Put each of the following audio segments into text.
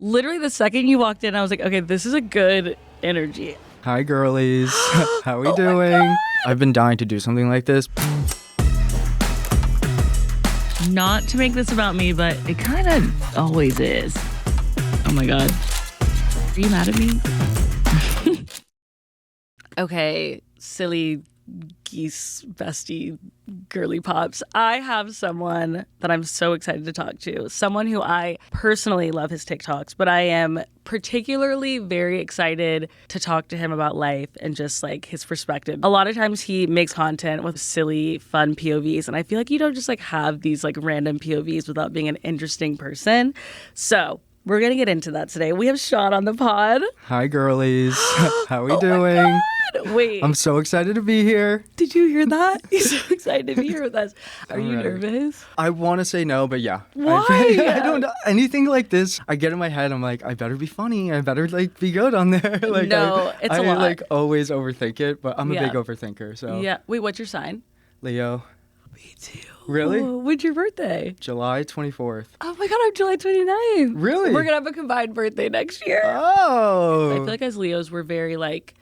Literally the second you walked in, I was like, okay, this is a good energy. Hi, girlies. How we doing? I've been dying to do something like this. Not to make this about me, but it kind of always is. Oh my God. Are you mad at me? Okay, silly geese bestie girly pops. I have someone that I'm so excited to talk to. Someone who I personally love his TikToks, but I am particularly very excited to talk to him about life and just like his perspective. A lot of times he makes content with silly, fun POVs, and I feel like you don't just like have these like random POVs without being an interesting person. So we're gonna get into that today. We have Schutt on the pod. Hi, girlies. How we doing? Wait, I'm so excited to be here. did you hear that? He's so excited to be here with us. Are you nervous? I want to say no, but yeah. Why? I don't know. Anything like this, I get in my head, I'm like, I better be funny. I better like be good on there. Like, No, it's a lot. I like always overthink it, but I'm a Yeah. big overthinker. So Yeah. Wait, what's your sign? Leo, Me too. Really? When's your birthday? July 24th. Oh my God, I'm July 29th. Really? We're going to have a combined birthday next year. Oh. I feel like as Leos, we're very like,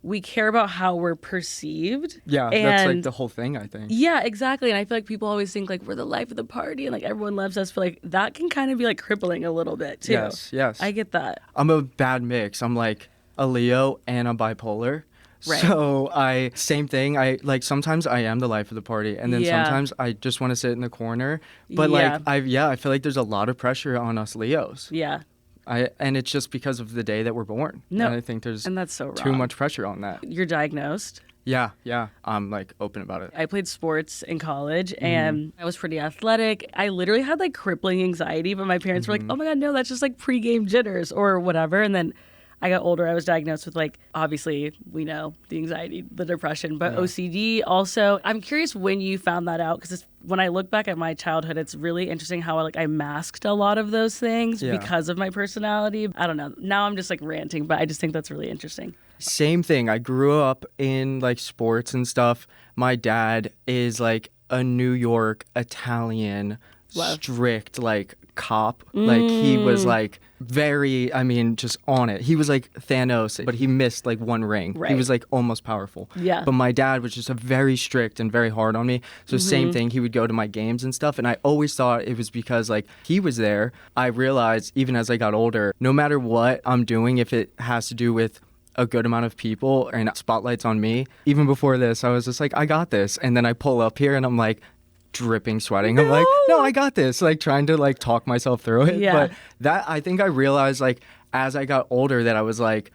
we care about how we're perceived. Yeah, that's like And the whole thing, I think. yeah, exactly. And I feel like people always think like we're the life of the party and like everyone loves us, but like that can kind of be like crippling a little bit too. Yes. I get that. I'm a bad mix. I'm like a Leo and a bipolar. Right. So same thing. I like sometimes I am the life of the party, and then Yeah. sometimes I just want to sit in the corner. But Yeah. I feel like there's a lot of pressure on us Leos. Yeah. And it's just because of the day that we're born. No. And I think there's And that's so wrong. too much pressure on that. You're diagnosed. Yeah. I'm like open about it. I played sports in college and I was pretty athletic. I literally had like crippling anxiety, but my parents were like, oh my God, no, that's just like pregame jitters or whatever. And then I got older. I was diagnosed with like, obviously, we know the anxiety, the depression, but OCD also. I'm curious when you found that out because when I look back at my childhood, it's really interesting how I masked a lot of those things because of my personality. I don't know. Now I'm just like ranting, but I just think that's really interesting. Same thing. I grew up in like sports and stuff. My dad is like a New York Italian strict like cop. Like he was like very, just on it. He was like Thanos, but he missed like one ring. Right. He was like almost powerful. Yeah. But my dad was just a very strict and very hard on me. So same thing, he would go to my games and stuff. And I always thought it was because like he was there. I realized even as I got older, no matter what I'm doing, if it has to do with a good amount of people and spotlights on me, even before this, I was just like, I got this. And then I pull up here and I'm like, dripping sweating. I'm like, no, I got this. Like trying to like talk myself through it. Yeah. But that I think I realized like as I got older that I was like,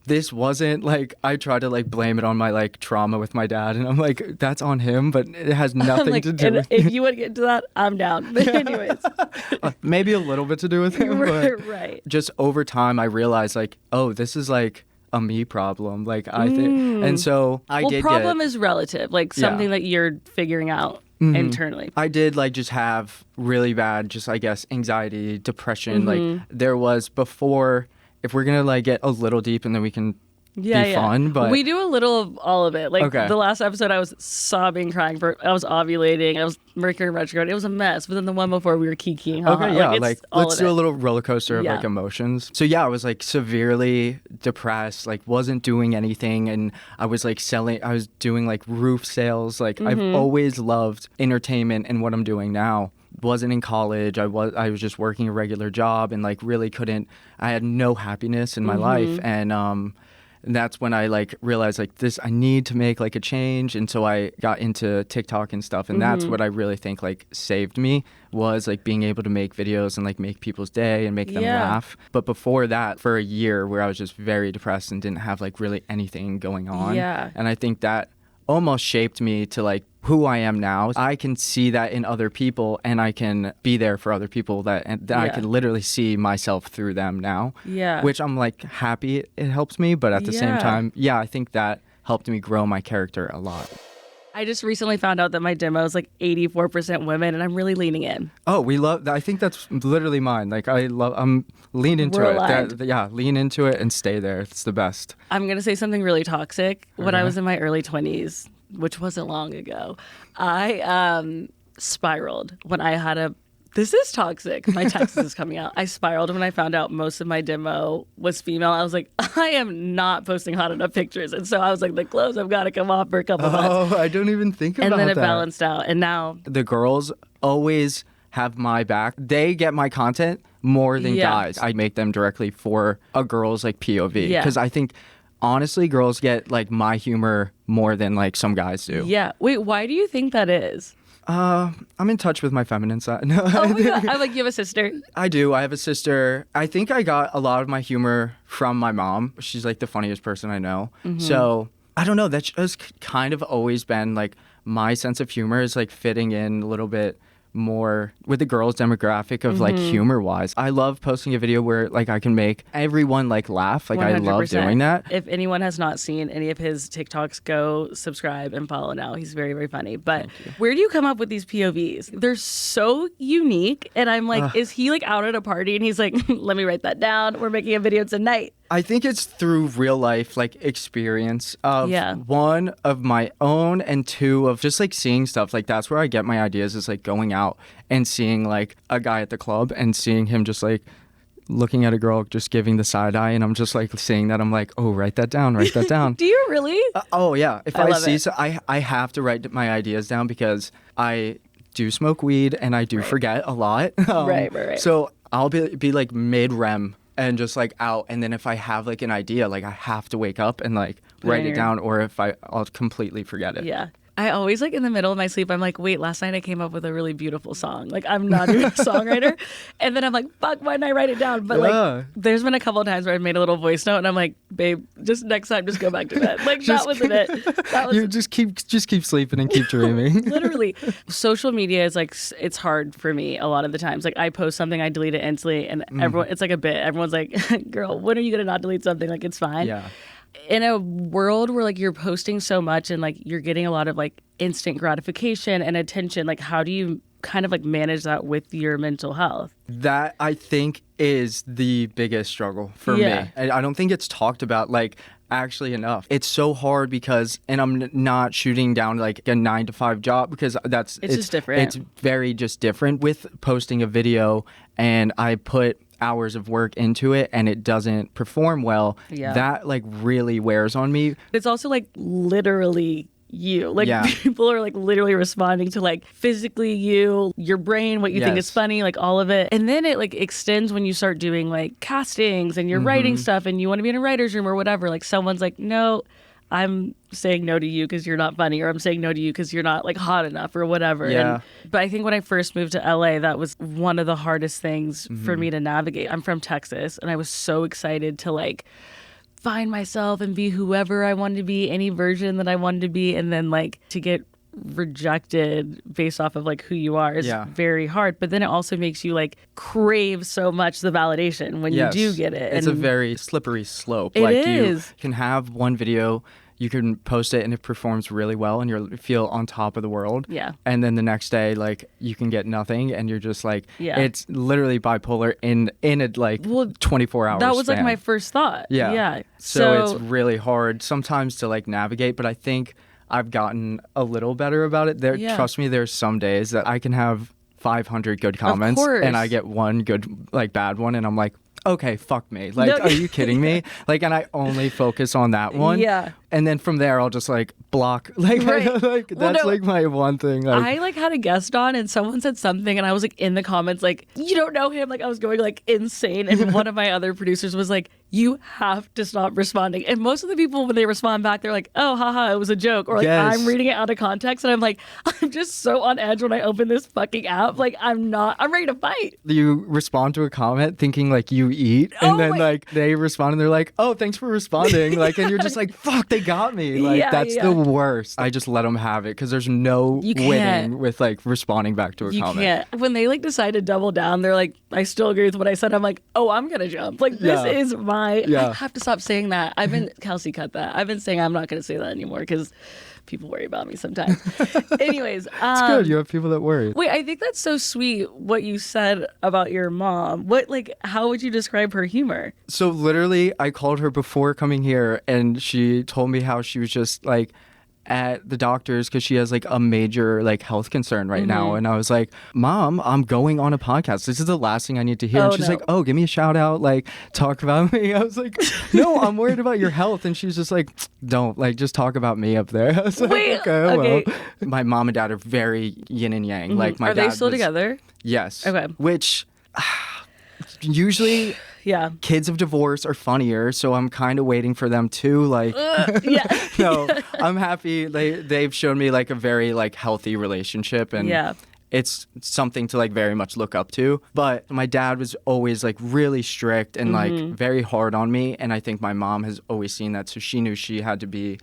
this wasn't like I tried to like blame it on my like trauma with my dad, and I'm like, that's on him, but it has nothing Like, to do with if you want to get into that, I'm down. But anyways. maybe a little bit to do with him. But Right. just over time I realized like, oh, this is like a me problem. Like I think, and so I did. Problem is relative, like something that you're figuring out internally. I did like just have really bad, just I guess, anxiety, depression. Like there was before, if we're gonna like get a little deep and then we can be fun, but we do a little of all of it. Like Okay. the last episode, I was sobbing, crying. I was ovulating. I was Mercury retrograde. It was a mess. But then the one before, we were kikiing. okay, yeah, it's like all let's of do a it. little roller coaster of Yeah. like emotions. So yeah, I was like severely depressed, like wasn't doing anything, and I was like I was doing like roof sales. Like I've always loved entertainment and what I'm doing now. Wasn't in college. I was just working a regular job and like really couldn't. I had no happiness in my life, and that's when I like realized like this, I need to make like a change. And so I got into TikTok and stuff. And that's what I really think like saved me, was like being able to make videos and like make people's day and make them laugh. But before that, for a year where I was just very depressed and didn't have like really anything going on. Yeah. And I think that almost shaped me to like who I am now. I can see that in other people, and I can be there for other people that I can literally see myself through them now. Yeah. Which I'm like happy it helps me, but at the same time, I think that helped me grow my character a lot. I just recently found out that my demo is like 84% women, and I'm really leaning in. Oh, we love that. I think that's literally mine. Like I'm lean into We're it. aligned. Lean into it and stay there. It's the best. I'm going to say something really toxic. When I was in my early 20s, which wasn't long ago, I spiraled when I had a this is toxic. My Texas is coming out. I spiraled when I found out most of my demo was female. I was like, I am not posting hot enough pictures. And so I was like, the clothes have got to come off for a couple months. Oh, I don't even think about that. And then it balanced out. And now the girls always have my back. They get my content more than guys. I make them directly for a girl's like POV. Because I think honestly, girls get like my humor more than like some guys do. Yeah. Wait, why do you think that is? I'm in touch with my feminine side. No, oh my God. I'm like, you have a sister? I do. I have a sister. I think I got a lot of my humor from my mom. She's like the funniest person I know. So I don't know. That's just kind of always been like my sense of humor is like fitting in a little bit more with the girls demographic of like humor wise. I love posting a video where like I can make everyone like laugh. Like 100%. I love doing that. If anyone has not seen any of his TikToks, go subscribe and follow now. He's very, very funny. But where do you come up with these POVs? They're so unique. And I'm like, is he like out at a party and he's like, let me write that down. We're making a video tonight. I think it's through real life, like experience of one of my own and two of just like seeing stuff. Like that's where I get my ideas is like going out and seeing like a guy at the club and seeing him just like looking at a girl, just giving the side eye. And I'm just like seeing that. I'm like, oh, write that down. Write that down. Do you really? Oh, yeah. If I see so, I have to write my ideas down because I do smoke weed and I do forget a lot. Right. So I'll be like mid-REM and just like out, and then if I have like an idea, like I have to wake up and like write it down, or if I'll completely forget it. Yeah. I always like in the middle of my sleep, I'm like, wait, last night I came up with a really beautiful song. Like I'm not even a songwriter. And then I'm like, fuck, why didn't I write it down? But like there's been a couple of times where I've made a little voice note and I'm like, babe, just next time, just go back to bed. Like that wasn't it. That was you just keep sleeping and keep dreaming. Literally. Social media is like, it's hard for me a lot of the times. Like I post something, I delete it instantly, and everyone, it's like a bit. Everyone's like, girl, when are you gonna not delete something? Like it's fine. Yeah. In a world where like you're posting so much and like you're getting a lot of like instant gratification and attention, like how do you kind of like manage that with your mental health? That I think is the biggest struggle for me. I don't think it's talked about like actually enough. It's so hard because, and I'm not shooting down like a 9-to-5 job because it's just different. It's very just different with posting a video and I put hours of work into it and it doesn't perform well. That like really wears on me. It's also like literally you. Like people are like literally responding to like physically you, your brain, what you think is funny, like all of it. And then it like extends when you start doing like castings and you're writing stuff and you want to be in a writer's room or whatever. Like someone's like, no, I'm saying no to you because you're not funny, or I'm saying no to you because you're not like hot enough or whatever. But I think when I first moved to LA, that was one of the hardest things for me to navigate. I'm from Texas and I was so excited to like find myself and be whoever I wanted to be, any version that I wanted to be. And then like to get rejected based off of like who you are is very hard. But then it also makes you like crave so much the validation when you do get it. It's a very slippery slope. It like is. You can have one video, you can post it and it performs really well and you feel on top of the world. And then the next day, like you can get nothing and you're just like, it's literally bipolar in a like 24 hours. That was span. like my first thought. So it's really hard sometimes to like navigate, but I think I've gotten a little better about it. Trust me, there's some days that I can have 500 good comments and I get one good like bad one and I'm like, okay, fuck me. Like, are you kidding me? Like, and I only focus on that one. And then from there, I'll just like block. Like, like my one thing. Like, I like had a guest on and someone said something and I was like in the comments, like, you don't know him. Like I was going like insane. And one of my other producers was like, you have to stop responding. And most of the people, when they respond back, they're like, oh, haha, it was a joke. Or like, I'm reading it out of context. And I'm like, I'm just so on edge when I open this fucking app. Like, I'm ready to fight. You respond to a comment thinking like you eat. And then like they respond and they're like, oh, thanks for responding. Like, and you're just like, fuck, they got me. Like, that's the worst. I just let them have it because there's no winning with like responding back to a comment. You can't. When they like decide to double down, they're like, I still agree with what I said. I'm like, oh, I'm going to jump. Like, this is my. I have to stop saying that. Kelsey, cut that. I've been saying I'm not going to say that anymore because people worry about me sometimes. Anyways. It's good. You have people that worry. Wait, I think that's so sweet what you said about your mom. How would you describe her humor? So literally, I called her before coming here and she told me how she was just like at the doctor's because she has like a major like health concern right now. And I was like, Mom, I'm going on a podcast. This is the last thing I need to hear. And she's like, oh, give me a shout out, like talk about me. I was like, no, I'm worried about your health. And she's just like, don't, like, just talk about me up there. I was like, okay. Well. My mom and dad are very yin and yang. Like my dad. Are they still together? Yes. Okay. Which usually kids of divorce are funnier, so I'm kind of waiting for them too. Like, no, I'm happy. They've shown me like a very like healthy relationship, and it's something to like very much look up to. But my dad was always like really strict and like very hard on me, and I think my mom has always seen that, so she knew she had to be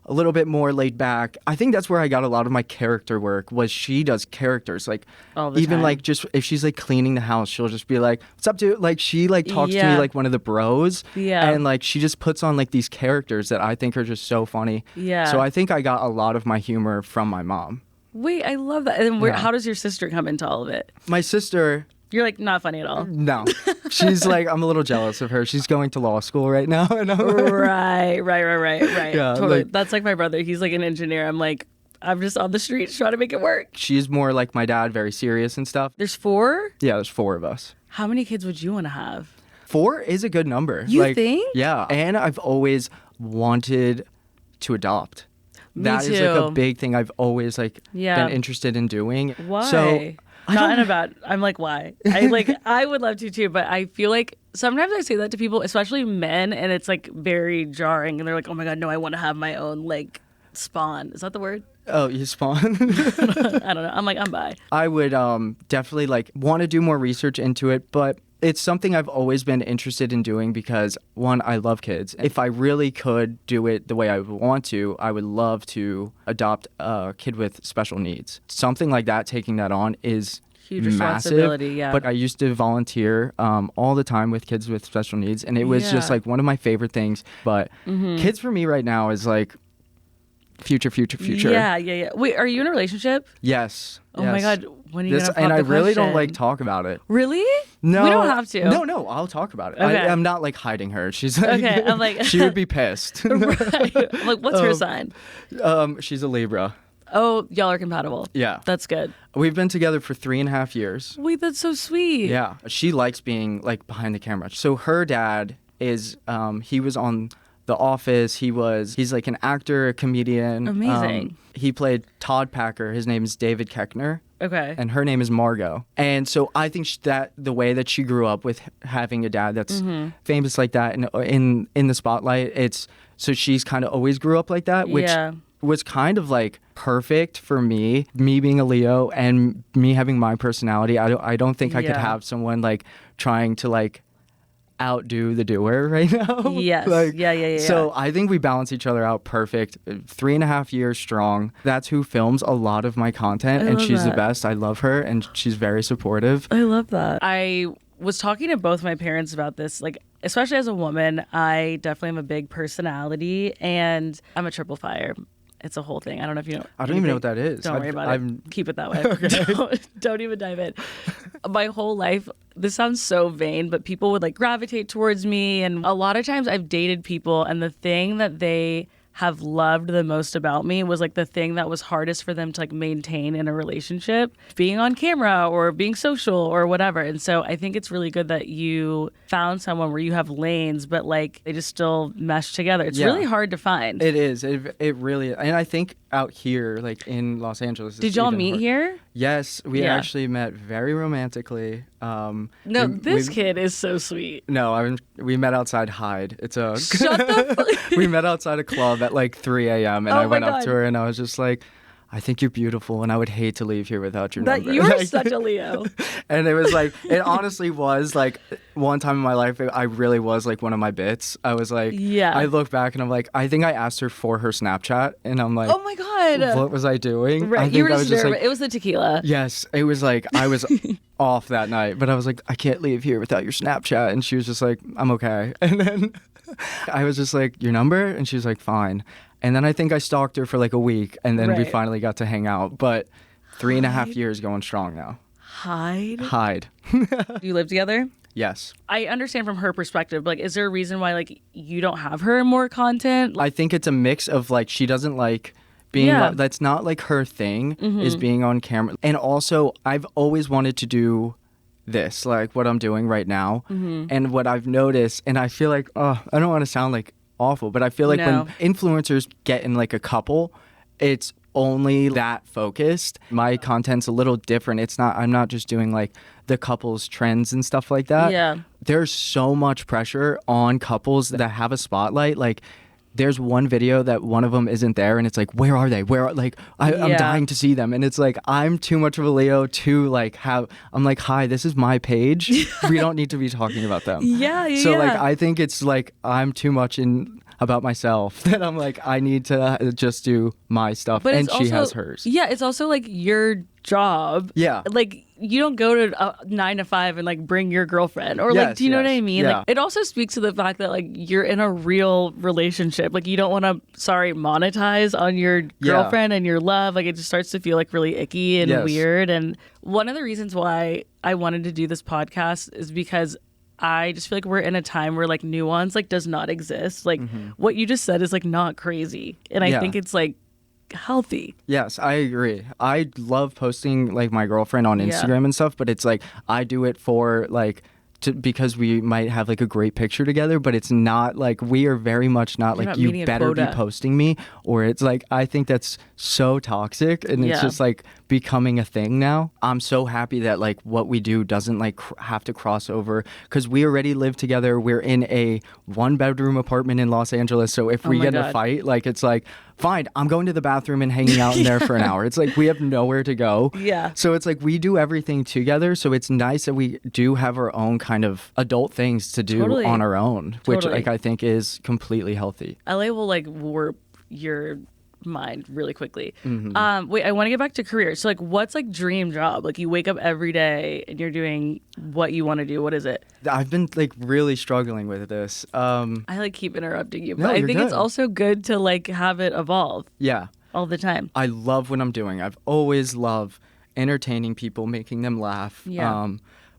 a little bit more laid back. I think that's where I got a lot of my character work, was she does characters. Like, even time. Like just if she's like cleaning the house, she'll just be like, what's up, dude? Like she like talks to me like one of the bros. Yeah. And like she just puts on like these characters that I think are just so funny. Yeah. So I think I got a lot of my humor from my mom. Wait, I love that. And then how does your sister come into all of it? My sister... You're like not funny at all. No. She's like, I'm a little jealous of her. She's going to law school right now. And I'm like, right. Yeah, totally. like, that's like my brother. He's like an engineer. I'm like, I'm just on the streets trying to make it work. She's more like my dad, very serious and stuff. There's 4? Yeah, there's 4 of us. How many kids would you want to have? 4 is a good number. You think? Yeah. And I've always wanted to adopt. That is like a big thing I've always like been interested in doing. Why? So I'm like, why? I would love to too, but I feel like sometimes I say that to people, especially men, and it's like very jarring, and they're like, oh my God, no, I want to have my own like spawn. Is that the word? Oh, you spawn? I don't know. I'm like, I'm bi. I would definitely like want to do more research into it, but it's something I've always been interested in doing because, one, I love kids. If I really could do it the way I would want to, I would love to adopt a kid with special needs. Something like that, taking that on is huge responsibility, massive. But I used to volunteer all the time with kids with special needs, and it was just like one of my favorite things. But kids for me right now is like future. Yeah. Wait, are you in a relationship? Yes. Oh my God. When are you gonna pop and I the really question? don't like talk about it. Really? No. We don't have to. No, I'll talk about it. Okay. I'm not like hiding her. She's like, okay. I'm like, she would be pissed. Right. I'm like, what's her sign? She's a Libra. Oh, y'all are compatible. Yeah. That's good. We've been together for 3.5 years. Wait, that's so sweet. Yeah. She likes being like behind the camera. So her dad is, he was on The Office. He's like an actor, a comedian. Amazing. He played Todd Packer. His name is David Keckner. Okay. And her name is Margot. And so I think that the way that she grew up with having a dad that's famous like that and in the spotlight, so she's kind of always grew up like that, which was kind of like perfect for me being a Leo and me having my personality. I don't think I could have someone like trying to like outdo the doer right now. Yes. Yeah. So I think we balance each other out perfect. 3.5 years strong. That's who films a lot of my content, and she's the best. I love her, and she's very supportive. I love that. I was talking to both my parents about this, like, especially as a woman, I definitely have a big personality, and I'm a triple fire. It's a whole thing. I don't know if you know. I don't even know what that is. Don't worry about it. Keep it that way. Okay. Don't even dive in. My whole life, this sounds so vain, but people would like gravitate towards me. And a lot of times I've dated people, and the thing that they have loved the most about me was like the thing that was hardest for them to like maintain in a relationship, being on camera or being social or whatever. And so I think it's really good that you found someone where you have lanes, but like they just still mesh together. It's really hard to find. It is. It really is. And I think out here, like in Los Angeles, did y'all meet here? Yes, we actually met very romantically. This kid is so sweet. No, we met outside Hyde. It's a Shut the fuck. We met outside a club at like 3 a.m. and I went up to her and I was just like, I think you're beautiful, and I would hate to leave here without your number. You are such a Leo. And it was like, it honestly was like one time in my life, I really was like one of my bits. I was like, I look back and I'm like, I think I asked her for her Snapchat, and I'm like, oh my God. What was I doing? Right. You were just nervous. Like, it was the tequila. Yes. It was like, I was off that night, but I was like, I can't leave here without your Snapchat. And she was just like, I'm okay. And then I was just like, your number? And she was like, fine. And then I think I stalked her for like a week, and then we finally got to hang out. But 3.5 years going strong now. Hyde. Do you live together? Yes. I understand from her perspective, but like, is there a reason why like you don't have her in more content? I think it's a mix of like, she doesn't like That's not like her thing, is being on camera. And also, I've always wanted to do this, like what I'm doing right now. And what I've noticed, and I feel like, I don't want to sound like awful, but I feel like when influencers get in like a couple, it's only that focused. My content's a little different. I'm not just doing like the couples trends and stuff like that. Yeah. There's so much pressure on couples that have a spotlight. Like, there's one video that one of them isn't there, and it's like, where are they? I'm dying to see them. And it's like, I'm too much of a Leo to like I'm like, hi, this is my page. We don't need to be talking about them. So like, I think it's like, I'm too much in about myself that I'm like, I need to just do my stuff. But and she also has hers. Yeah, it's also like your job. Yeah. Like, you don't go to 9 to 5 and like bring your girlfriend or like, do you know what I mean? Yeah. Like, it also speaks to the fact that like you're in a real relationship. Like, you don't want to, monetize on your girlfriend and your love. Like, it just starts to feel like really icky and weird. And one of the reasons why I wanted to do this podcast is because I just feel like we're in a time where like nuance like does not exist. Like what you just said is like not crazy. And I think it's like healthy. Yes, I agree. I love posting like my girlfriend on Instagram and stuff, but it's like I do it for like because we might have like a great picture together, but it's not like, we are very much not like, you better be posting me, or it's like, I think that's so toxic, and it's just like becoming a thing now. I'm so happy that like what we do doesn't like have to cross over, because we already live together. We're in a 1-bedroom apartment in Los Angeles, so if we get in a fight, like, it's like, fine, I'm going to the bathroom and hanging out in there for an hour. It's like, we have nowhere to go. Yeah. So it's like, we do everything together. So it's nice that we do have our own kind of adult things to do on our own, which like I think is completely healthy. LA will like warp your mind really quickly. Wait, I want to get back to career. So like, what's like dream job? Like, you wake up every day and you're doing what you want to do. What is it? I've been like really struggling with this. I like keep interrupting you, but No, I think good. It's also good to like have it evolve. Yeah. All the time. I love what I'm doing. I've always loved entertaining people, making them laugh. Yeah.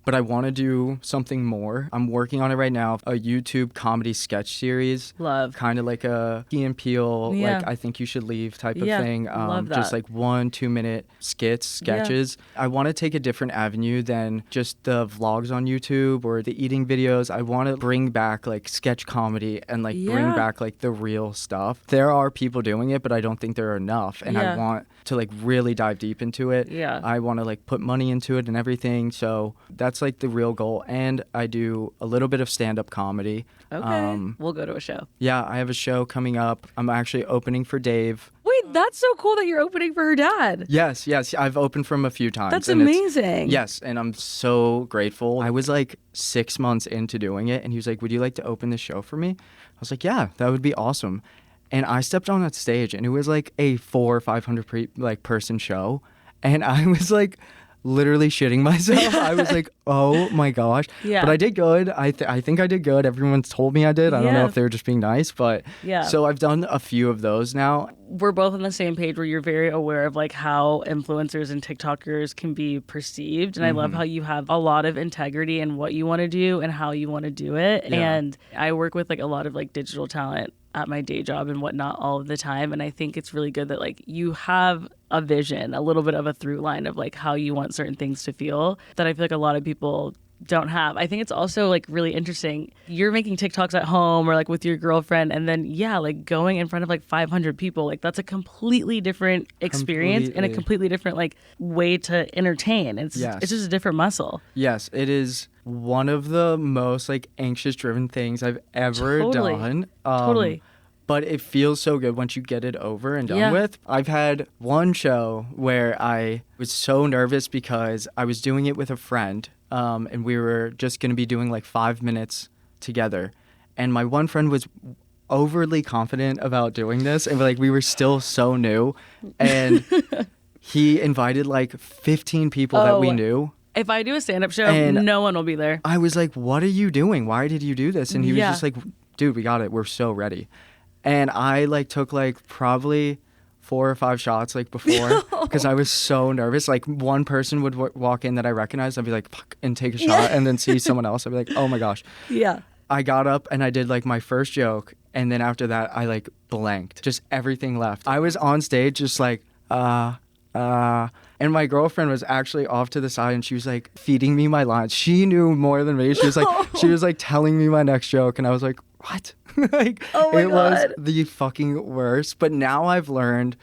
But I want to do something more. I'm working on it right now, a YouTube comedy sketch series. Love. Kind of like a Key and Peele, like I Think You Should Leave type of thing. Love that. Just like 1-2 minute sketches. I want to take a different avenue than just the vlogs on YouTube or the eating videos. I want to bring back like sketch comedy and like bring back like the real stuff. There are people doing it, but I don't think there are enough. And I want to like really dive deep into it. Yeah. I want to like put money into it and everything. So that's like the real goal. And I do a little bit of stand-up comedy. Okay. We'll go to a show. Yeah, I have a show coming up. I'm actually opening for Dave. Wait, that's so cool that you're opening for her dad. Yes. I've opened for him a few times. That's amazing. Yes, and I'm so grateful. I was like 6 months into doing it, and he was like, would you like to open the show for me? I was like, yeah, that would be awesome. And I stepped on that stage, and it was like a 400 or 500 person show, and I was like literally shitting myself. I was like, oh my gosh. Yeah. But I did good. I think I did good. Everyone told me I did. I don't know if they were just being nice, but so I've done a few of those now. We're both on the same page where you're very aware of like how influencers and TikTokers can be perceived. And I love how you have a lot of integrity in what you want to do and how you want to do it. Yeah. And I work with like a lot of like digital talent at my day job and whatnot all of the time. And I think it's really good that like you have a vision, a little bit of a through line of like how you want certain things to feel that I feel like a lot of people don't have. I think it's also like really interesting. You're making TikToks at home or like with your girlfriend, and then like going in front of like 500 people, like that's a completely different experience and a completely different like way to entertain. It's just a different muscle. Yes, it is one of the most like anxious driven things I've ever done. Totally. But it feels so good once you get it over and done with. I've had one show where I was so nervous because I was doing it with a friend, and we were just going to be doing like 5 minutes together. And my one friend was overly confident about doing this, and like we were still so new. And he invited like 15 people that we knew. If I do a stand-up show, no one will be there. I was like, what are you doing? Why did you do this? And he was just like, dude, we got it. We're so ready. And I like took like probably 4 or 5 shots like before because I was so nervous. Like one person would walk in that I recognized. I'd be like, fuck, and take a shot and then see someone else. I'd be like, oh my gosh. Yeah. I got up and I did like my first joke And then after that, I like blanked. Just everything left. I was on stage just like, and my girlfriend was actually off to the side and she was like feeding me my lines. She knew more than me. She was like telling me my next joke and I was like, what? Like, oh my it God. was the fucking worst. But now I've learned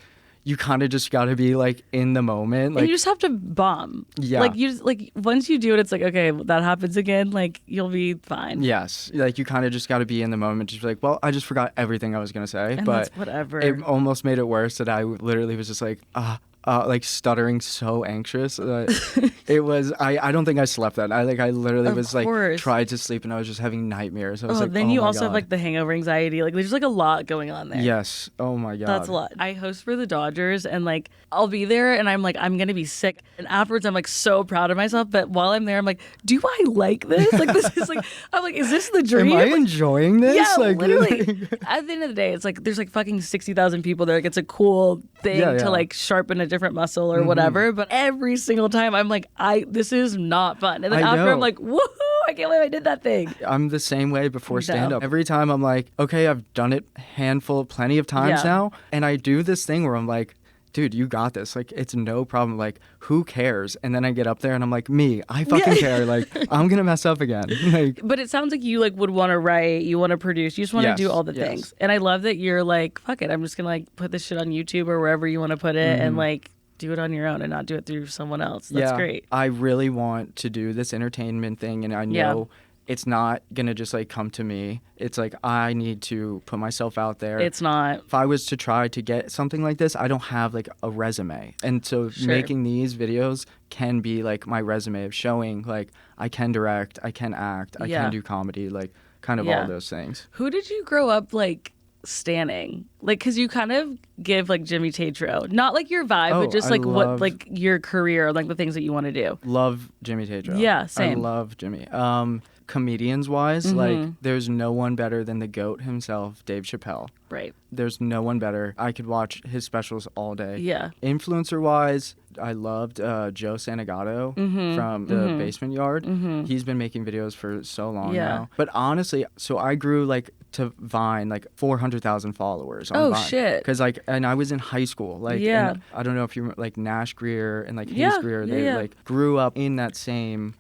you kind of just got to be like in the moment. Like, and you just have to bomb. Yeah. Like you just, like once you do it, it's like, okay, that happens again. Like you'll be fine. Yes. Like you kind of just got to be in the moment. Just be like, well, I just forgot everything I was going to say. And but that's whatever. It almost made it worse that I literally was just like, like stuttering, so anxious. It was. I don't think I slept that night. Like I literally Of was course. like tried to sleep and I was just having nightmares. I was like, then oh you my also God. have like the hangover anxiety. Like there's like a lot going on there. Yes. Oh my God. That's a lot. I host for the Dodgers and like I'll be there and I'm like, I'm going to be sick. And afterwards I'm like so proud of myself. But while I'm there, I'm like, do I like this? Like this is like, I'm like, is this the dream? Am I like, enjoying this? yeah, Like, literally. At the end of the day, it's like there's like fucking 60,000 people there. Like it's a cool thing to like sharpen a different muscle or whatever. But every single time I'm like, this is not fun. And then after I'm like, woohoo, I can't believe I did that thing. I'm the same way before stand-up. Every time I'm like, okay, I've done it plenty of times now. And I do this thing where I'm like, dude, you got this. Like, it's no problem. Like, who cares? And then I get up there and I'm like, I fucking care. Like, I'm going to mess up again. Like, but it sounds like you like would want to write, you want to produce, you just want to do all the things. And I love that you're like, fuck it, I'm just going to like put this shit on YouTube or wherever you want to put it and like do it on your own and not do it through someone else. That's great. I really want to do this entertainment thing and I know it's not going to just like come to me. It's like I need to put myself out there. It's not. If I was to try to get something like this, I don't have like a resume. And so making these videos can be like my resume of showing like I can direct, I can act, I can do comedy, like kind of all those things. Who did you grow up like standing? Like, because you kind of give like Jimmy Tatro, not like your vibe, but just like what like your career, like the things that you want to do. Love Jimmy Tatro. Yeah, same. I love Jimmy. Comedians wise, like there's no one better than the GOAT himself, Dave Chappelle. Right. There's no one better. I could watch his specials all day. Yeah. Influencer wise, I loved Joe Santagato from the Basement Yard. He's been making videos for so long now. But honestly, so I grew like to Vine like 400,000 followers on Vine. Shit. Because like, and I was in high school. Like, and I don't know if you remember, like Nash Greer and like Hayes Greer. They like grew up in that same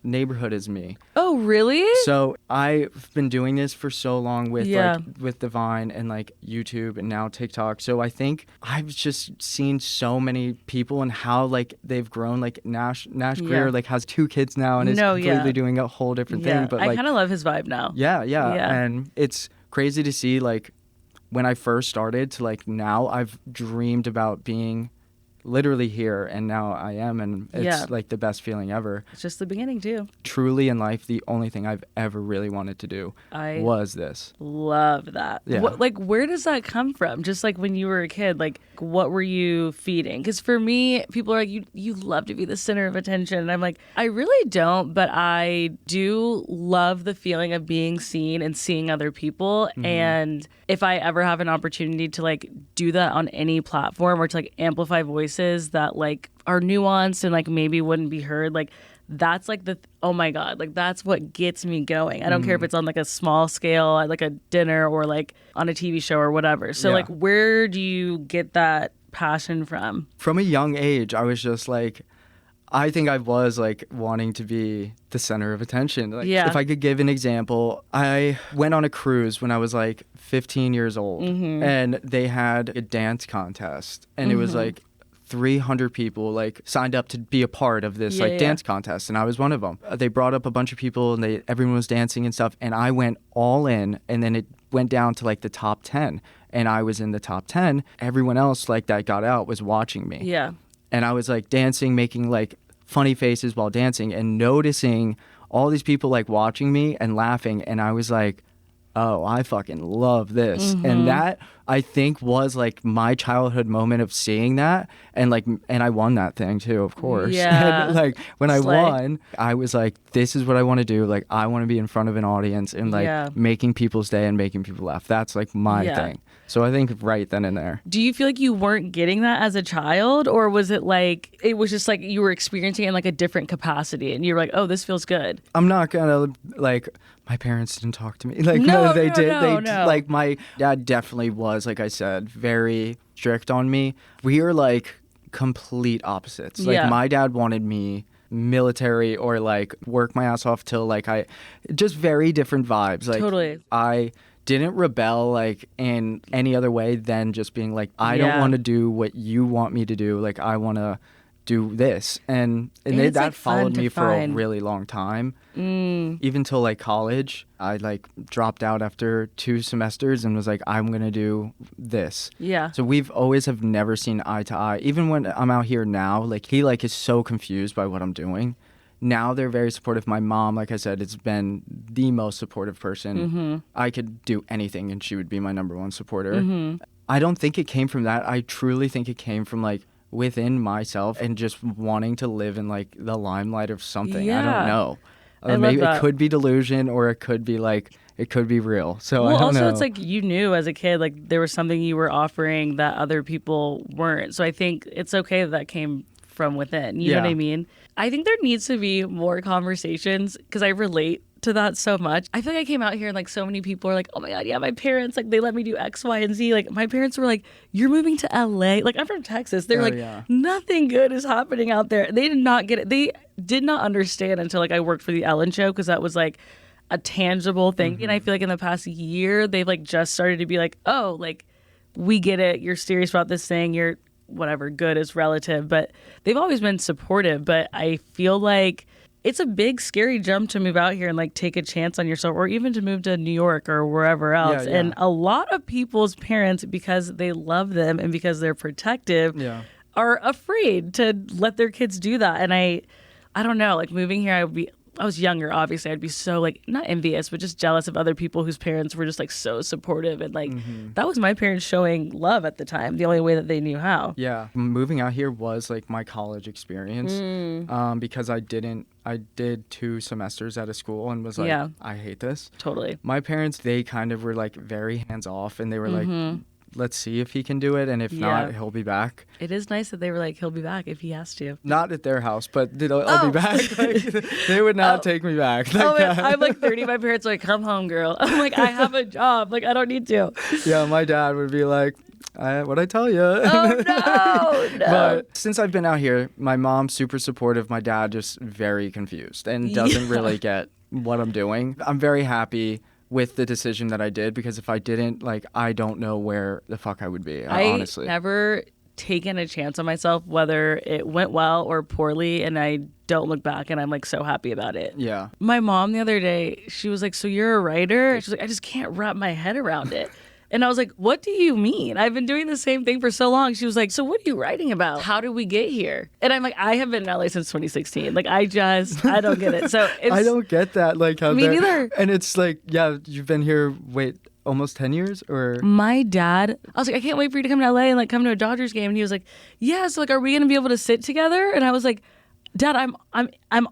neighborhood as me. Oh, really? So I've been doing this for so long with like with the Vine and like YouTube and now TikTok. So I think I've just seen so many people and how like they've grown. Like Nash Greer like has 2 kids now and is completely doing a whole different thing. But I kind of love his vibe now. Yeah. And it's crazy to see like when I first started to like now I've dreamed about being literally here and now I am, and it's like the best feeling ever. It's just the beginning too. Truly in life, the only thing I've ever really wanted to do was this. Love that. Yeah. Like where does that come from? Just like when you were a kid, like what were you feeding? Because for me, people are like, you love to be the center of attention, and I'm like, I really don't, but I do love the feeling of being seen and seeing other people. And if I ever have an opportunity to like do that on any platform or to like amplify voices that like are nuanced and like maybe wouldn't be heard, like that's like oh my God, like that's what gets me going. I don't care if it's on like a small scale at like a dinner or like on a TV show or whatever. So like where do you get that passion from? From a young age, I was just like, I think I was like wanting to be the center of attention. Like, if I could give an example, I went on a cruise when I was like 15 years old and they had a dance contest and it was like 300 people like signed up to be a part of this dance contest, and I was one of them. They brought up a bunch of people and everyone was dancing and stuff, and I went all in, and then it went down to like the top 10 and I was in the top 10. Everyone else like that got out was watching me. Yeah. And I was like dancing, making like funny faces while dancing and noticing all these people like watching me and laughing, and I was like, oh, I fucking love this. And that I think was like my childhood moment of seeing that, and like, and I won that thing too, of course. Yeah. And like when I won, I was like, this is what I want to do. Like I want to be in front of an audience and like making people's day and making people laugh. That's like my thing. So I think right then and there. Do you feel like you weren't getting that as a child, or was it like it was just like you were experiencing it in like a different capacity and you were like, oh, this feels good? I'm not gonna like, My parents didn't talk to me. Like, No, no, they no, did. no, They no. like my dad definitely was, like I said, very strict on me. We are like complete opposites. Like Yeah. my dad wanted me military or like work my ass off till like I just very different vibes. Like Totally. I didn't rebel like in any other way than just being like I don't Yeah. want to do what you want me to do. Like I want to do this and It's, that like, fun followed to me for a find. really long time. Mm. Even till like college, I like dropped out after 2 semesters and was like, I'm gonna do this. Yeah. So we've always have never seen eye to eye. Even when I'm out here now, like he like is so confused by what I'm doing. Now they're very supportive. My mom, like I said, has been the most supportive person. Mm-hmm. I could do anything and she would be my number one supporter. Mm-hmm. I don't think it came from that. I truly think it came from like within myself and just wanting to live in like the limelight of something. I Yeah. don't know. I love Maybe that. it could be delusion or it could be like it could be real. So Well, I don't also, know. it's like you knew as a kid, like there was something you were offering that other people weren't. So I think it's okay that came from within. You know what I Yeah. mean? I think there needs to be more conversations because I relate to that so much. I feel like I came out here and like so many people are like, oh my God, yeah, my parents, like they let me do X, Y, and Z. Like my parents were like, you're moving to LA. Like I'm from Texas. They're Oh, like, yeah. nothing good is happening out there. They did not get it. They did not understand until like I worked for the Ellen Show because that was like a tangible thing. And I feel like in the past year, they've like just started to be like, oh, like we get it. You're serious about this thing. You're whatever, good is relative. But they've always been supportive. But I feel like it's a big, scary jump to move out here and like take a chance on yourself or even to move to New York or wherever else. Yeah. And a lot of people's parents, because they love them and because they're protective, Yeah. are afraid to let their kids do that. And I don't know, like moving here, I was younger, obviously. I'd be so like, not envious, but just jealous of other people whose parents were just like so supportive. And like, that was my parents showing love at the time, the only way that they knew how. Yeah. Moving out here was like my college experience because I did 2 semesters at a school and was like, Yeah. I hate this. Totally. My parents, they kind of were like very hands off and they were like, let's see if he can do it. And if not, he'll be back. It is nice that they were like, he'll be back if he has to. Not at their house, but I'll be back. Like, they would not take me back. Like, Oh, man, I'm like 30. My parents are like, come home, girl. I'm like, I have a job. Like, I don't need to. yeah, my dad would be like, what'd I tell you? Oh, no. But since I've been out here, my mom's super supportive. My dad just very confused and doesn't really get what I'm doing. I'm very happy with the decision that I did because if I didn't, like, I don't know where the fuck I would be, honestly. I never taken a chance on myself, whether it went well or poorly, and I don't look back and I'm like so happy about it. Yeah. My mom the other day, she was like, so you're a writer? She's like, I just can't wrap my head around it. And I was like, what do you mean? I've been doing the same thing for so long. She was like, so what are you writing about? How did we get here? And I'm like, I have been in LA since 2016. Like, I don't get it. So it's, I don't get that. Like, how Me neither. And it's like, yeah, you've been here, almost 10 years or? my dad, I was like, I can't wait for you to come to LA and like come to a Dodgers game. And he was like, yeah, so like, are we going to be able to sit together? And I was like, Dad, I'm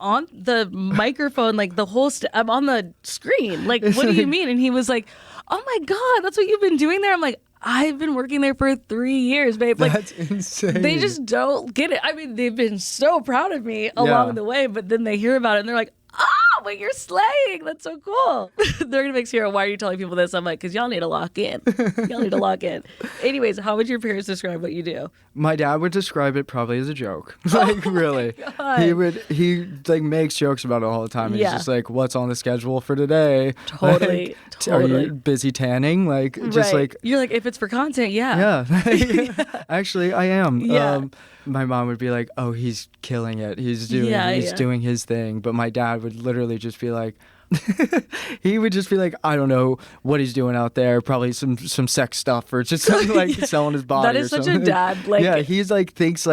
on the microphone, like the whole, I'm on the screen. Like, what do you mean? And he was like, oh my God, that's what you've been doing there? I'm like, I've been working there for 3 years, babe. Like, That's insane. they just don't get it. I mean, they've been so proud of me along the way, but then they hear about it and they're like, oh, but you're slaying. That's so cool. They're going to make sure, why are you telling people this? I'm like, because y'all need to lock in. Y'all need to lock in. Anyways, how would your parents describe what you do? My dad would describe it probably as a joke. Like, really. God. He like makes jokes about it all the time. He's Yeah. just like, what's on the schedule for today? Totally. Like, Are Totally. you busy tanning? Like, just Right. like, You're like, if it's for content, yeah. yeah. Actually, I am. Yeah. My mom would be like, oh, he's killing it. He's Yeah. doing his thing. But my dad would literally just be like, he would just be like, I don't know what he's doing out there. Probably some sex stuff or just something like selling his body. That or is such something. a dad. Like, yeah, he thinks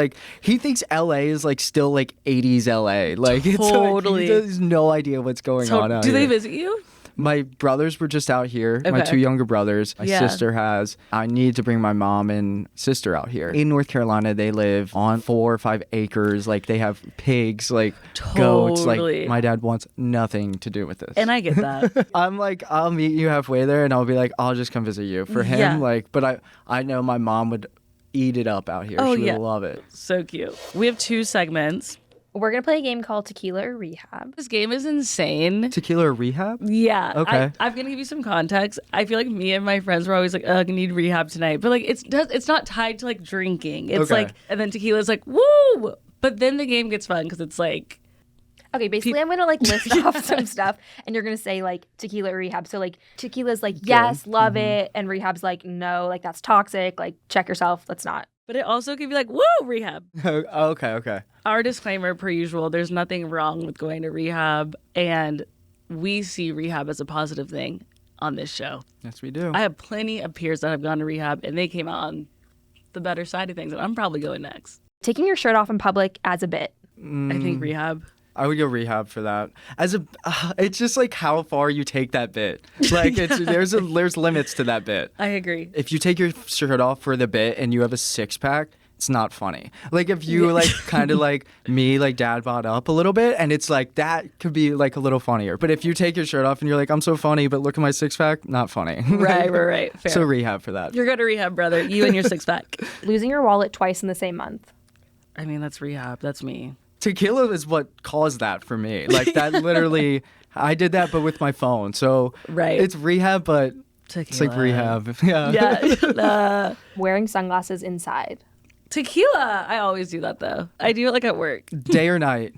LA is like still like 80s LA. Like Totally. it's like, he has no idea what's going on out do here. they visit you? My brothers were just out here. My Okay. 2 younger brothers. My Yeah. sister has. I need to bring my mom and sister out here. In North Carolina, they live on 4 or 5 acres. Like, they have pigs, like goats. Totally. Like, my dad wants nothing to do with this. And I get that. I'm like, I'll meet you halfway there, and I'll be like, I'll just come visit you. For him, Yeah. like, but I know my mom would eat it up out here. Oh, She would yeah. love it. So cute. We have 2 segments. We're going to play a game called Tequila or Rehab. This game is insane. Tequila or rehab? Yeah. Okay. I'm going to give you some context. I feel like me and my friends were always like, I need rehab tonight. But like, it's not tied to like drinking. It's Okay. like, and then tequila's like, woo! But then the game gets fun because it's like, Okay, basically, I'm going to like list off some stuff and you're going to say like tequila or rehab. So like tequila's like, yes, love it. And rehab's like, no, like that's toxic. Like check yourself. Let's not. but it also can be like, woo, rehab. Okay. Our disclaimer, per usual, there's nothing wrong with going to rehab. And we see rehab as a positive thing on this show. Yes, we do. I have plenty of peers that have gone to rehab and they came out on the better side of things. And I'm probably going next. Taking your shirt off in public as a bit. I think rehab. I would go rehab for that. It's just like how far you take that bit. Like there's limits to that bit. I agree. If you take your shirt off for the bit and you have a 6-pack, it's not funny. Like if you like kind of like me, like dad bod up a little bit, and it's like that could be like a little funnier. But if you take your shirt off and you're like, I'm so funny, but look at my 6-pack, not funny. Right. Fair. So rehab for that. You're going to rehab, brother. You and your 6-pack. Losing your wallet twice in the same month. I mean, that's rehab. That's me. Tequila is what caused that for me. Like that literally, I did that, but with my phone. So Right. it's rehab, but Tequila. it's like rehab. Yeah. Yeah. Wearing sunglasses inside. Tequila. I always do that, though. I do it like at work. Day or night?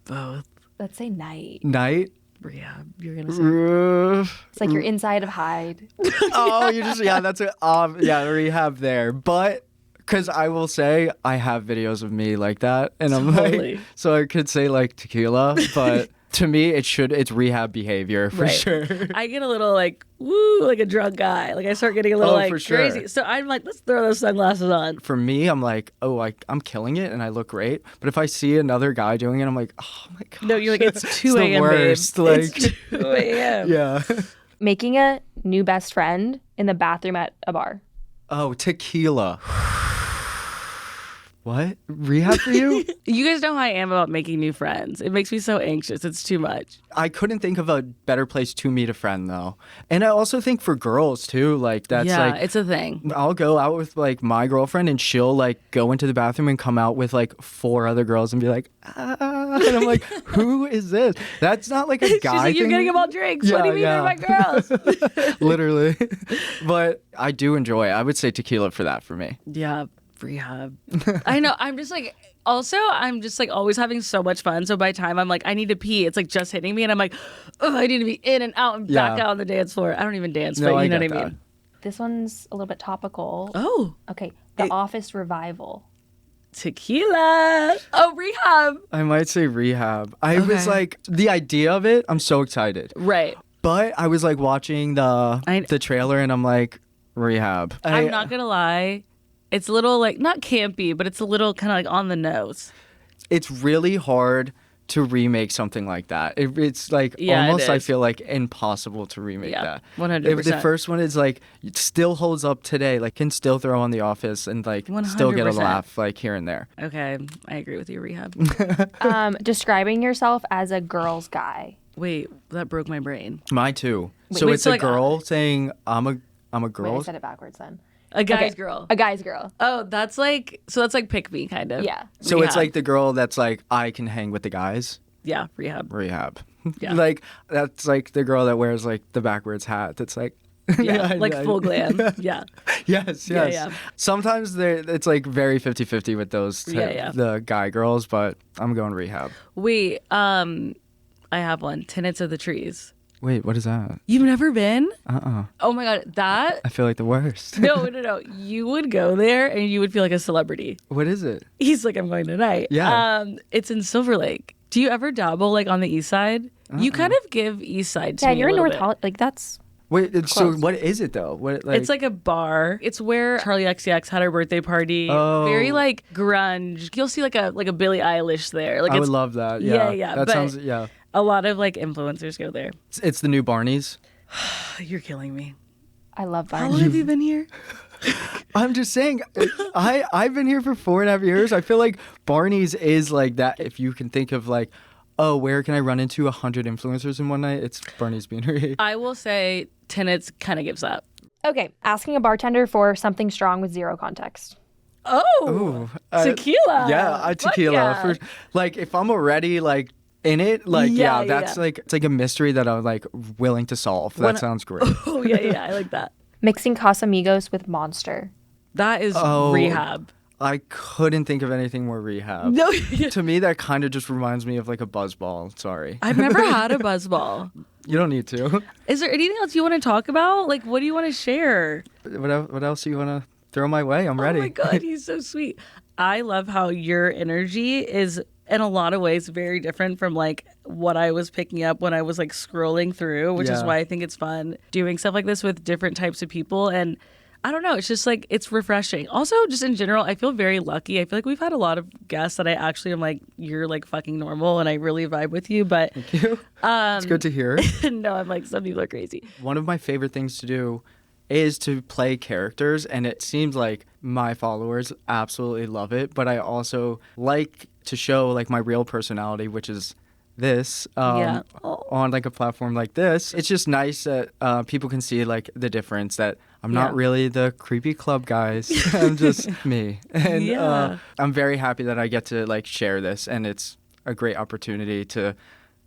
Both. Let's say night. Night? Rehab. You're going to say. It's like you're inside of hide. Oh, you just, that's a, rehab there. But, because I will say, I have videos of me like that. And I'm Totally. like, so I could say like tequila, but to me, it's rehab behavior for Right. sure. I get a little like, woo, like a drunk guy. Like I start getting a little like for sure. crazy. So I'm like, let's throw those sunglasses on. For me, I'm like, I'm killing it and I look great. But if I see another guy doing it, I'm like, oh my god. No, you're like, it's 2 the a.m., babe. worst. Like, It's 2 a.m. yeah. Making a new best friend in the bathroom at a bar. Oh, tequila. What? Rehab for you? You guys know how I am about making new friends. It makes me so anxious. It's too much. I couldn't think of a better place to meet a friend though. And I also think for girls too, like that's yeah, like it's a thing. I'll go out with like my girlfriend and she'll like go into the bathroom and come out with like 4 other girls and be like, and I'm like, who is this? That's not like a guy She's like, you're thing. getting them all drinks. What do you mean they're my girls? Literally. But I do enjoy it. I would say tequila for that for me. Yeah, rehab. I know. I'm just like, also, I'm just like always having so much fun. So by the time I'm like, I need to pee, it's like just hitting me. And I'm like, oh, I need to be in and out and back out on the dance floor. I don't even dance, but you know what I mean? This one's a little bit topical. Oh. Okay. The Office revival. Tequila. Oh, rehab. I might say rehab. I was like, the idea of it, I'm so excited. Right. But I was like watching the trailer and I'm like, rehab. I'm not going to lie. It's a little like, not campy, but it's a little kind of like on the nose. It's really hard to remake something like that. It's like almost, I feel like, impossible to remake that. 100%. The first one is like, it still holds up today, like can still throw on The Office and like 100%. still get a laugh like here and there. Okay, I agree with you, rehab. Describing yourself as a girl's guy. Wait, that broke my brain. Mine too. Wait, It's so a like, girl saying, I'm a Wait, girl. I said it backwards then. A guy's girl. A guy's girl. Oh, that's like pick me kind of. Yeah. So Rehab. it's like the girl that's like, I can hang with the guys. Yeah, rehab. Rehab. Yeah. Like, that's like the girl that wears like the backwards hat. That's like, Yeah, like full glam. Yeah. Yes. Yeah. Sometimes it's like very 50-50 with those the guy girls, but I'm going rehab. Wait, I have one. Tenants of the Trees. Wait, what is that? You've never been? Uh-uh. Oh my god, that I feel like the worst. No. You would go there and you would feel like a celebrity. What is it? He's like, I'm going tonight. Yeah. It's in Silver Lake. Do you ever dabble like on the east side? You kind of give east side to Yeah, me you're a in little North bit. Hollywood. Like that's Wait, so close. what is it though? What like? It's like a bar. It's where Charlie XCX had her birthday party. Oh. Very like grunge. You'll see like a Billie Eilish there. Like I it's would love that. Yeah, Yeah. but- That sounds a lot of like influencers go there. It's the new Barney's. You're killing me. I love How Barney. long have you been here? I'm just saying, I've been here for 4.5 years. I feel like Barney's is like that. If you can think of like, oh, where can I run into 100 influencers in one night? It's Barney's Beanery. I will say Tenants kind of gives up. Okay, asking a bartender for something strong with zero context. Oh, Ooh, tequila. Yeah, Fuck tequila. yeah. For like, if I'm already like in it, like Yeah, that's yeah. like it's like a mystery that I'm like willing to solve. That sounds great. Oh yeah, I like that. Mixing Casamigos with Monster. That is Oh, rehab. I couldn't think of anything more rehab. No, To me, that kind of just reminds me of like a buzzball. Sorry. I've never had a buzzball. You don't need to. Is there anything else you want to talk about? Like, what do you want to share? What else do you want to throw my way? I'm ready. Oh my God, he's so sweet. I love how your energy is in a lot of ways very different from like what I was picking up when I was like scrolling through, which is Yeah. why I think it's fun doing stuff like this with different types of people. And I don't know, it's just like, it's refreshing. Also, just in general, I feel very lucky. I feel like we've had a lot of guests that I actually am like, you're like fucking normal and I really vibe with you. But Thank you. It's good to hear. no, I'm like, some people are crazy. One of my favorite things to do is to play characters, and it seems like my followers absolutely love it, but I also like to show like my real personality, which is this Yeah. on like a platform like this. It's just nice that people can see like the difference, that I'm not Yeah. really the creepy club guys. I'm just me. And Yeah. I'm very happy that I get to like share this, and it's a great opportunity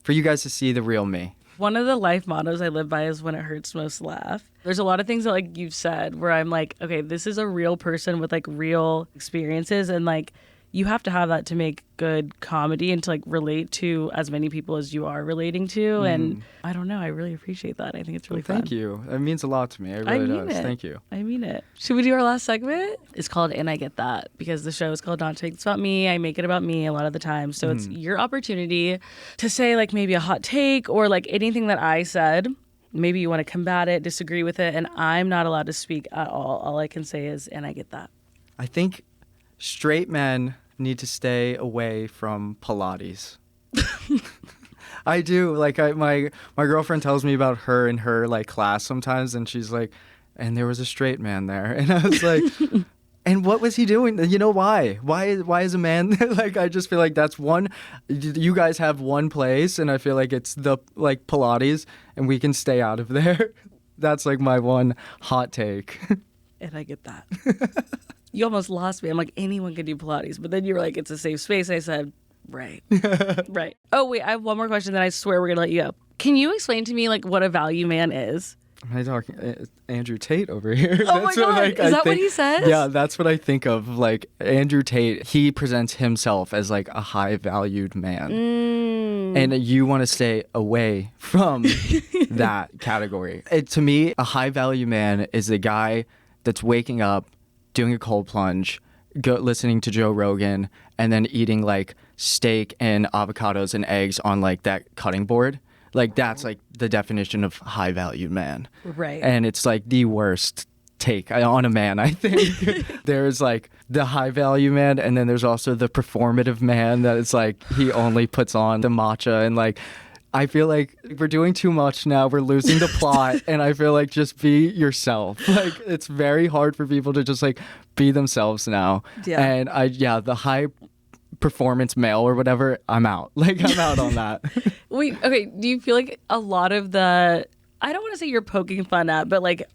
for you guys to see the real me. One of the life mottos I live by is when it hurts most, laugh. There's a lot of things that like you've said where I'm like, okay, this is a real person with like real experiences, and like you have to have that to make good comedy and to like relate to as many people as you are relating to. And I don't know, I really appreciate that. I think it's really fun. Thank you. It means a lot to me. It really mean does. it. Thank you. I mean it. Should we do our last segment? It's called And I Get That, because the show is called Not to Make This About Me. I make it about me a lot of the time. So it's your opportunity to say like maybe a hot take or like anything that I said. Maybe you want to combat it, disagree with it, and I'm not allowed to speak at all. All I can say is, and I get that. I think straight men need to stay away from Pilates. I do. Like my girlfriend tells me about her in her like class sometimes, and she's like, and there was a straight man there. And I was like, and what was he doing? You know, why? Why is a man like, I just feel like that's one, you guys have one place, and I feel like it's the like Pilates, and we can stay out of there. That's like my one hot take. And I get that. You almost lost me. I'm like, anyone can do Pilates. But then you were like, it's a safe space. I said, right. Right. Oh, wait, I have one more question, then I swear we're going to let you go. Can you explain to me like what a value man is? Am I talking Andrew Tate over here? Oh my God. Is that what he says? Yeah, that's what I think of. Like Andrew Tate, he presents himself as like a high valued man. And you want to stay away from that category. To me, a high value man is the guy that's waking up, doing a cold plunge, listening to Joe Rogan, and then eating like steak and avocados and eggs on like that cutting board. Like that's like the definition of high valued man. Right. And it's like the worst take on a man, I think. There's like the high value man, and then there's also the performative man that is like he only puts on the matcha, and like I feel like we're doing too much now. We're losing the plot, and I feel like just be yourself. Like it's very hard for people to just like be themselves now. Yeah. And the high performance male or whatever, I'm out. Like I'm out on that. Wait, okay. Do you feel like a lot of the, I don't want to say you're poking fun at, but like,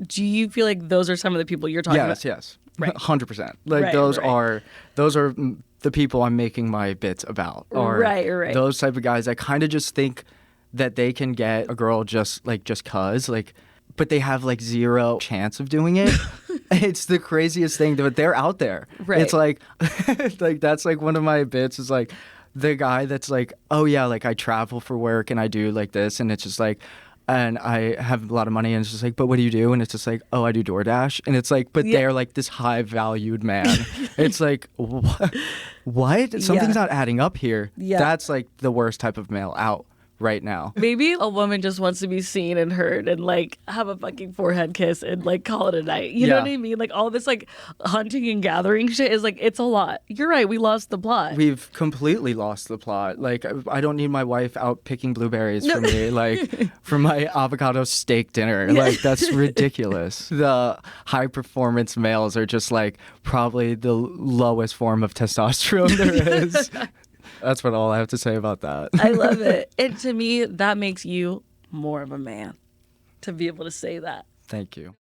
do you feel like those are some of the people you're talking about? Yes. Right. 100%. Like Right, those right. are the people I'm making my bits about. Or Right. those type of guys that kind of just think that they can get a girl just cause, like, but they have like zero chance of doing it. It's the craziest thing, but they're out there. Right. It's like, like that's like one of my bits is like the guy that's like, oh yeah, like I travel for work and I do like this, and it's just like, and I have a lot of money, and it's just like, but what do you do? And it's just like, oh, I do DoorDash. And it's like, but they're like this high valued man. It's like, what? Something's not adding up here. Yeah. That's like the worst type of male out right now. Maybe a woman just wants to be seen and heard and like have a fucking forehead kiss and like call it a night. You know what I mean? Like all this like hunting and gathering shit is like, it's a lot. You're right. We lost the plot. We've completely lost the plot. Like, I don't need my wife out picking blueberries for me, like, for my avocado steak dinner. Like, that's ridiculous. The high performance males are just, like, probably the lowest form of testosterone there is. That's what all I have to say about that. I love it. And to me, that makes you more of a man to be able to say that. Thank you.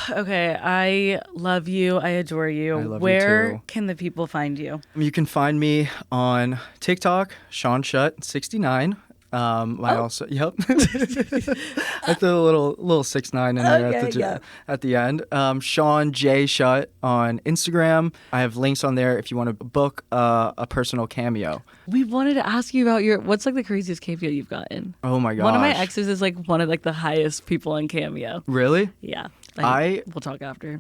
Okay, I love you. I adore you. I love you Where too. can the people find you? You can find me on TikTok, Schutt 69. I also I threw a little 6'9" in there at the end. Sean J Schutt on Instagram. I have links on there if you want to book a personal cameo. We wanted to ask you about what's like the craziest cameo you've gotten? Oh my gosh. One of my exes is like one of like the highest people on Cameo. Really? Yeah. We'll talk after.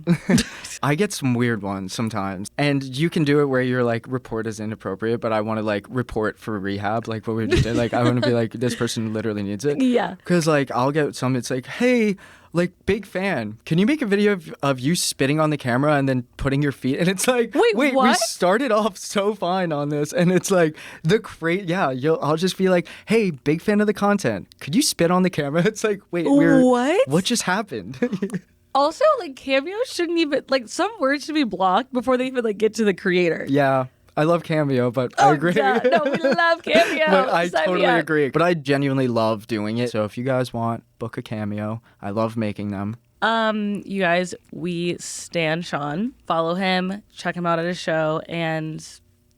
I get some weird ones sometimes. And you can do it where you're like, report is inappropriate, but I want to like report for rehab, like what we just did. Like, I want to be like, this person literally needs it. Yeah. Because like, I'll get some, it's like, hey, like, big fan. Can you make a video of you spitting on the camera and then putting your feet? And it's like, wait, what? We started off so fine on this. And it's like, I'll just be like, hey, big fan of the content. Could you spit on the camera? It's like, wait, what just happened? Also, like, Cameo shouldn't even, like, some words should be blocked before they even, like, get to the creator. Yeah. I love Cameo, but I agree. No, we love Cameo. But I totally agree. But I genuinely love doing it. So if you guys want, book a cameo. I love making them. You guys, we stan Sean. Follow him. Check him out at his show. And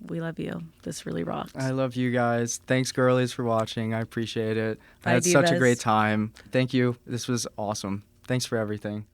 we love you. This really rocks. I love you guys. Thanks, girlies, for watching. I appreciate it. I Bye, had such a divas. great time. Thank you. This was awesome. Thanks for everything.